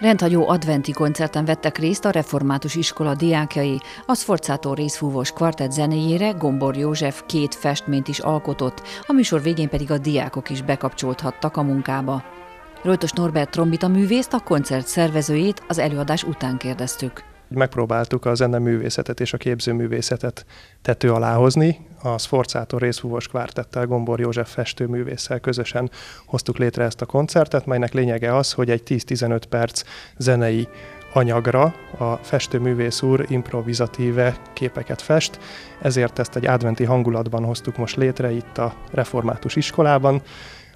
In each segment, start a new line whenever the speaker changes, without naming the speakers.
Rendhagyó adventi koncerten vettek részt a református iskola diákjai. A Sforcato részfúvós kvartett zenéjére Gombor József 2 festményt is alkotott, a műsor végén pedig a diákok is bekapcsolódhattak a munkába. Rojtos Norbert trombitaművészt, a koncert szervezőjét az előadás után kérdeztük.
Megpróbáltuk a zeneművészetet és a képzőművészetet tető alá hozni. A Sforcato részfúvós kvártettel, Gombor József festőművésszel közösen hoztuk létre ezt a koncertet, melynek lényege az, hogy egy 10-15 perc zenei anyagra a festőművész úr improvizatíve képeket fest, ezért ezt egy adventi hangulatban hoztuk most létre itt a református iskolában.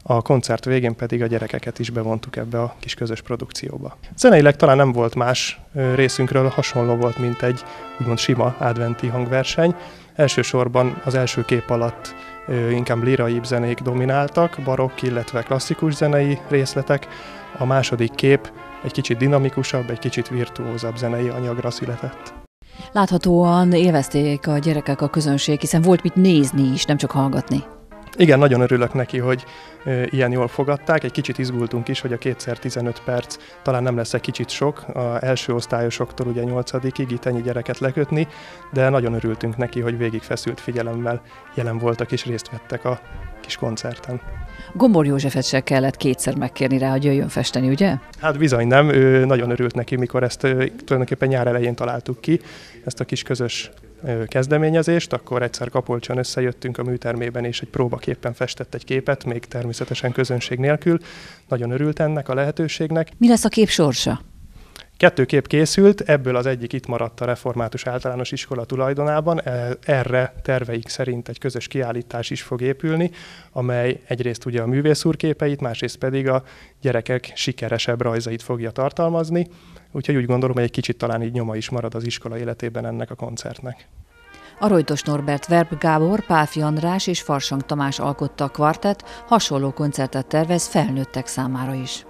A koncert végén pedig a gyerekeket is bevontuk ebbe a kis közös produkcióba. Zeneileg talán nem volt más részünkről, hasonló volt, mint egy úgymond sima adventi hangverseny. Elsősorban az első kép alatt inkább liraibb zenék domináltak, barokk, illetve klasszikus zenei részletek. A második kép egy kicsit dinamikusabb, egy kicsit virtuózabb zenei anyagra született.
Láthatóan élvezték a gyerekek, a közönség, hiszen volt mit nézni is, nem csak hallgatni.
Igen, nagyon örülök neki, hogy ilyen jól fogadták. Egy kicsit izgultunk is, hogy a 2x15 perc talán nem lesz egy kicsit sok. Az első osztályosoktól ugye 8-ig itt ennyi gyereket lekötni, de nagyon örültünk neki, hogy végig feszült figyelemmel jelen voltak és részt vettek a kis koncerten.
Gombor Józsefet se kellett 2-szer megkérni rá, hogy jöjjön festeni, ugye?
Hát bizony nem, ő nagyon örült neki, mikor ezt tulajdonképpen nyár elején találtuk ki, ezt a kis közös kezdeményezést, akkor egyszer Kapolcson összejöttünk a műtermében, és egy próbaképpen festett egy képet, még természetesen közönség nélkül. Nagyon örült ennek a lehetőségnek.
Mi lesz a kép sorsa?
2 kép készült, ebből az egyik itt maradt a Református Általános Iskola tulajdonában. Erre terveik szerint egy közös kiállítás is fog épülni, amely egyrészt ugye a művész úr képeit, másrészt pedig a gyerekek sikeresebb rajzait fogja tartalmazni. Úgyhogy úgy gondolom, hogy egy kicsit talán így nyoma is marad az iskola életében ennek a koncertnek.
A Rojtos Norbert, Verb Gábor, Pálffy András és Farsang Tamás alkotta a kvartett, hasonló koncertet tervez felnőttek számára is.